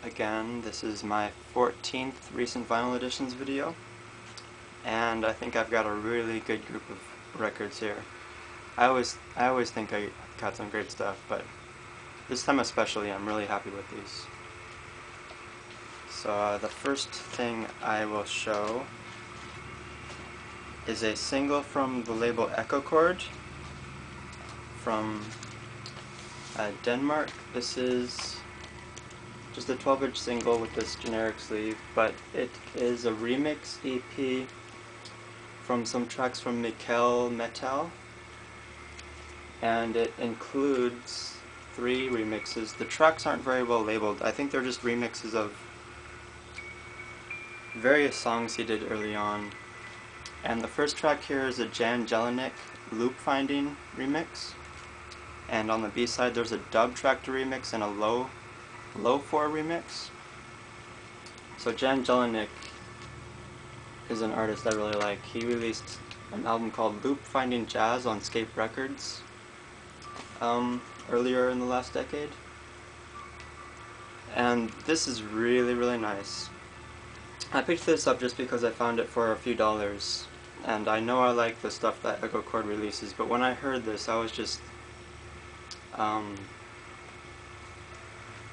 again. This is my 14th recent vinyl editions video, and I think I've got a really good group of records here. I always think I got some great stuff, but this time especially I'm really happy with these. So the first thing I will show is a single from the label Echo Chord from Denmark. This is just a 12-inch single with this generic sleeve, but it is a remix EP from some tracks from Mikkel Metal, and it includes 3 remixes. The tracks aren't very well labeled. I think they're just remixes of various songs he did early on. And the first track here is a Jan Jelinek Loop Finding remix, and on the B-side there's a Dub Tractor remix and a Low 4 remix. So Jan Jelinek is an artist I really like. He released an album called Loop Finding Jazz on Scape Records earlier in the last decade, and this is really nice. I picked this up just because I found it for a few dollars, and I know I like the stuff that Echo Chord releases, but when I heard this I was just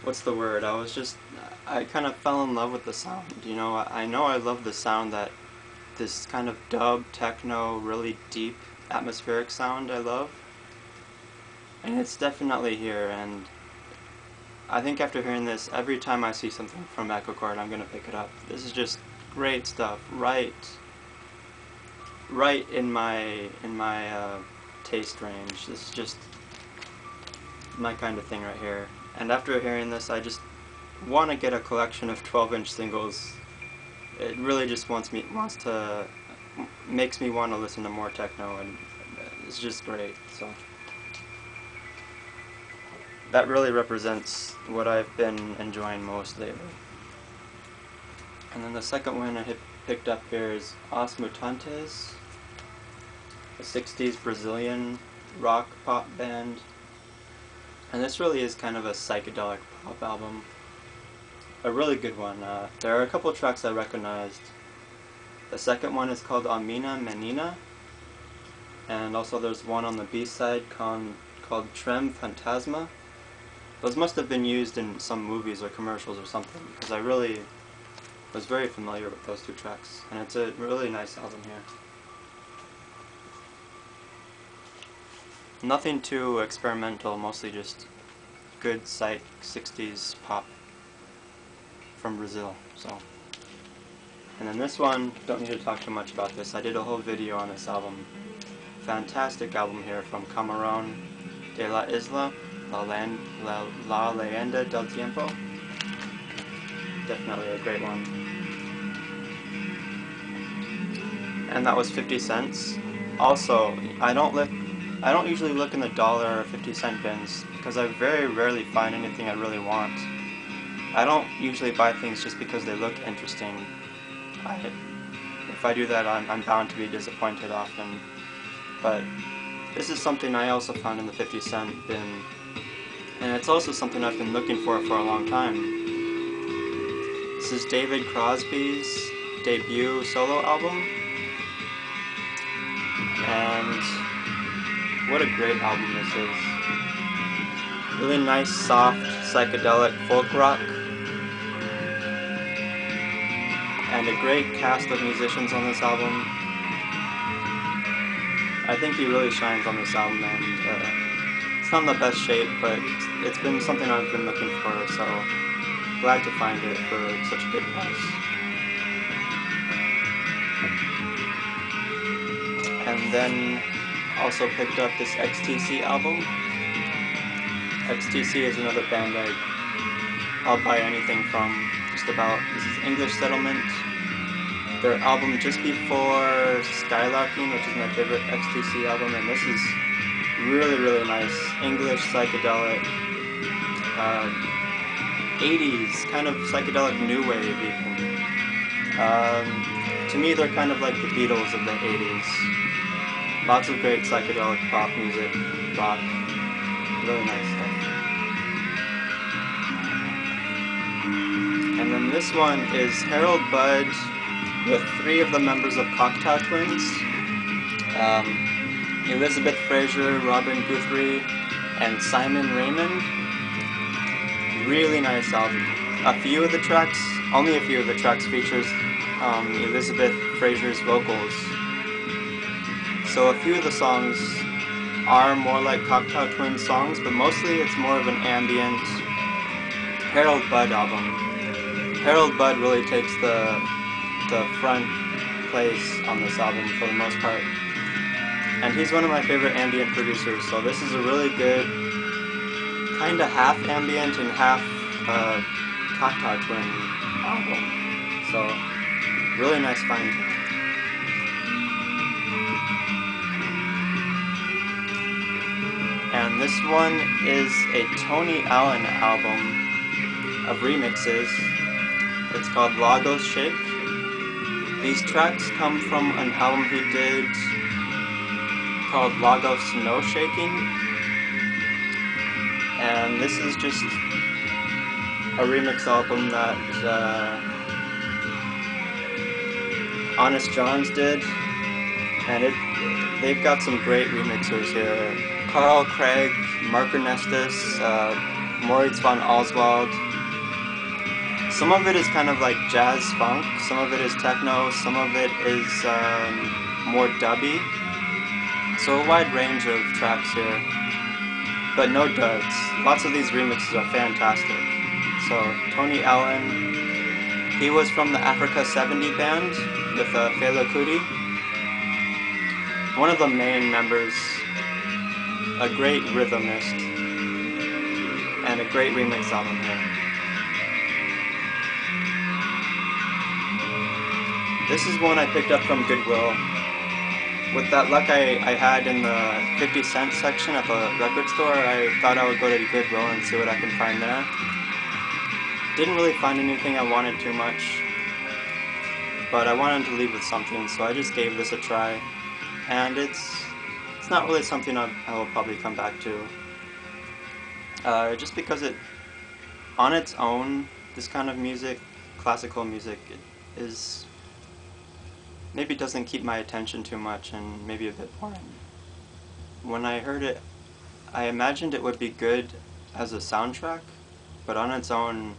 what's the word? I kind of fell in love with the sound. You know I love the sound, that this kind of dub, techno, really deep, atmospheric sound I love. And it's definitely here, and I think after hearing this, every time I see something from Echo Chord, I'm going to pick it up. This is just great stuff, right in my taste range. This is just my kind of thing right here. And after hearing this, I just want to get a collection of 12-inch singles. It really just makes me want to listen to more techno, and it's just great. So that really represents what I've been enjoying most lately. And then the second one I picked up here is Os Mutantes, a 60s Brazilian rock pop band. And this really is kind of a psychedelic pop album. A really good one. There are a couple tracks I recognized. The second one is called Amina Menina, and also there's one on the B-side called Trem Fantasma. Those must have been used in some movies or commercials or something, because I really was very familiar with those 2 tracks, and it's a really nice album here. Nothing too experimental, mostly just good psych 60s pop from Brazil. So, and then this one, don't need to talk too much about this. I did a whole video on this album. Fantastic album here from Camarón de la Isla, La Leyenda del Tiempo. Definitely a great one. And that was 50 cents. Also, I don't usually look in the dollar or 50-cent bins because I very rarely find anything I really want. I don't usually buy things just because they look interesting. If I do that, I'm bound to be disappointed often. But this is something I also found in the 50-cent bin, and it's also something I've been looking for a long time. This is David Crosby's debut solo album, and what a great album this is. Really nice, soft, psychedelic folk rock, and a great cast of musicians on this album. I think he really shines on this album, and it's not in the best shape, but it's been something I've been looking for, so glad to find it for such a good price. And then also picked up this XTC album. XTC is another band I'll buy anything from, just about. This is English Settlement. Their album just before Skylarking, which is my favorite XTC album, and this is really nice. English psychedelic, 80s, kind of psychedelic new wave even. To me they're kind of like the Beatles of the 80s. Lots of great psychedelic pop music, rock, really nice stuff. And then this one is Harold Budd with 3 of the members of Cocteau Twins. Elizabeth Fraser, Robin Guthrie, and Simon Raymond. Really nice album. Only a few of the tracks features Elizabeth Fraser's vocals. So a few of the songs are more like Cocteau Twins songs, but mostly it's more of an ambient Harold Budd album. Harold Budd really takes the front place on this album for the most part. And he's one of my favorite ambient producers, so this is a really good, kinda half ambient and half Cocteau Twin album. So, really nice find. And this one is a Tony Allen album of remixes. It's called Lagos Shake. These tracks come from an album he did called Lagos No Shaking. And this is just a remix album that Honest Johns did. And they've got some great remixers here. Carl Craig, Mark Ernestus, Moritz von Oswald. Some of it is kind of like jazz funk, some of it is techno, some of it is more dubby. So a wide range of tracks here, but no duds. Lots of these remixes are fantastic. So Tony Allen, he was from the Africa 70 band with Fela Kuti. One of the main members, a great rhythmist, and a great remix album here. This is one I picked up from Goodwill. With that luck I had in the 50-cent section at the record store, I thought I would go to Goodwill and see what I can find there. Didn't really find anything I wanted too much, but I wanted to leave with something, so I just gave this a try. And it's not really something I will probably come back to. Just because on its own, this kind of music, classical music, is maybe doesn't keep my attention too much and maybe a bit boring. When I heard it, I imagined it would be good as a soundtrack, but on its own,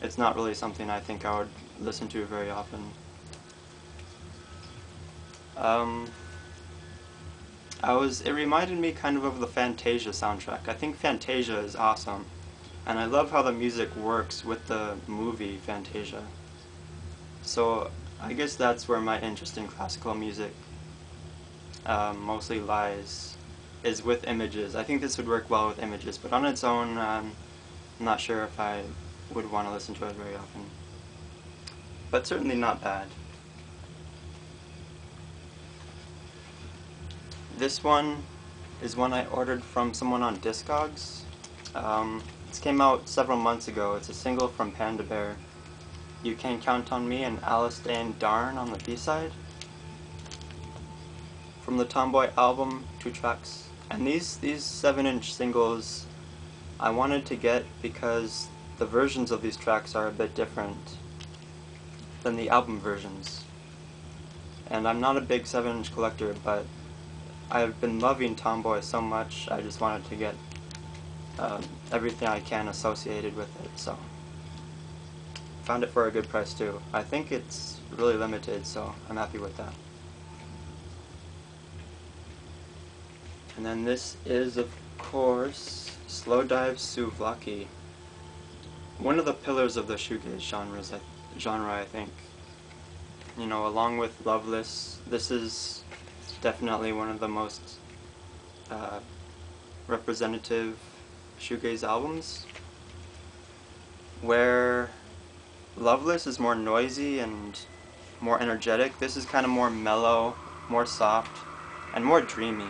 it's not really something I think I would listen to very often. It reminded me kind of the Fantasia soundtrack. I think Fantasia is awesome, and I love how the music works with the movie Fantasia. So I guess that's where my interest in classical music mostly lies, is with images. I think this would work well with images, but on its own, I'm not sure if I would want to listen to it very often. But certainly not bad. This one is one I ordered from someone on Discogs. This came out several months ago. It's a single from Panda Bear. You Can Count on Me and Alice Dane Darn on the B-side. From the Tomboy album, 2 tracks. And these 7-inch singles I wanted to get because the versions of these tracks are a bit different than the album versions. And I'm not a big 7-inch collector, but I've been loving Tomboy so much, I just wanted to get everything I can associated with it, so found it for a good price too. I think it's really limited, so I'm happy with that. And then this is, of course, Slowdive Souvlaki. One of the pillars of the shoegaze genre, I think. You know, along with Loveless, this is definitely one of the most representative shoegaze albums, where Loveless is more noisy and more energetic. This is kind of more mellow, more soft, and more dreamy.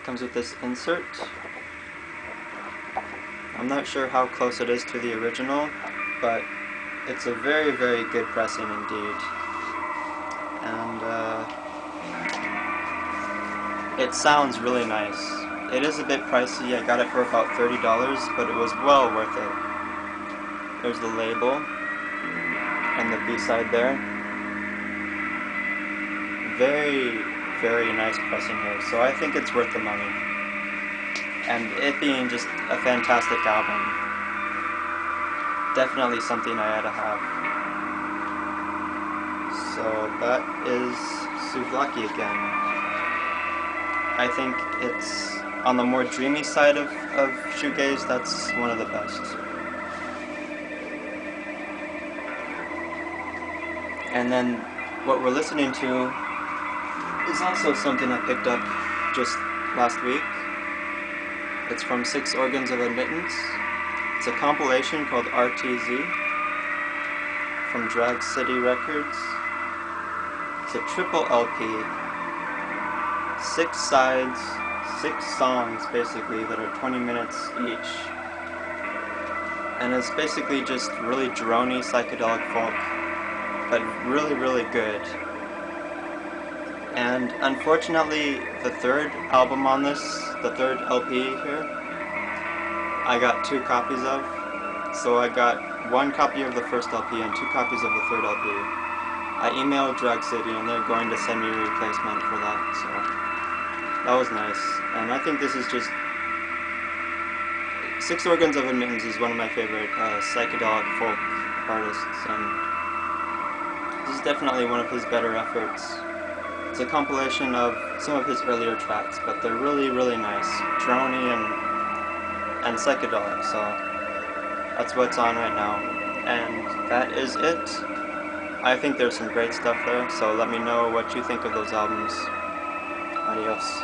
Comes with this insert. I'm not sure how close it is to the original, but it's a very, very good pressing indeed. And it sounds really nice. It is a bit pricey. I got it for about $30, but it was well worth it. There's the label and the B-side there. Very, very nice pressing here, so I think it's worth the money. And it being just a fantastic album, definitely something I had to have. So that is Souvlaki again. I think it's on the more dreamy side of shoegaze. That's one of the best. And then what we're listening to is also something I picked up just last week. It's from 6 Organs of Admittance. It's a compilation called RTZ from Drag City Records. It's a triple LP. 6 sides, 6 songs basically that are 20 minutes each. And it's basically just really drony psychedelic folk, but really, really good. And unfortunately, the third album on this, the third LP here, I got 2 copies of. So I got 1 copy of the first LP and 2 copies of the third LP. I emailed Drag City and they're going to send me a replacement for that, so that was nice. And I think this is just... 6 Organs of Admittance is one of my favorite psychedelic folk artists, and this is definitely one of his better efforts. It's a compilation of some of his earlier tracks, but they're really, really nice, drony and psychedelic, so that's what's on right now. And that is it. I think there's some great stuff there, so let me know what you think of those albums. Adios.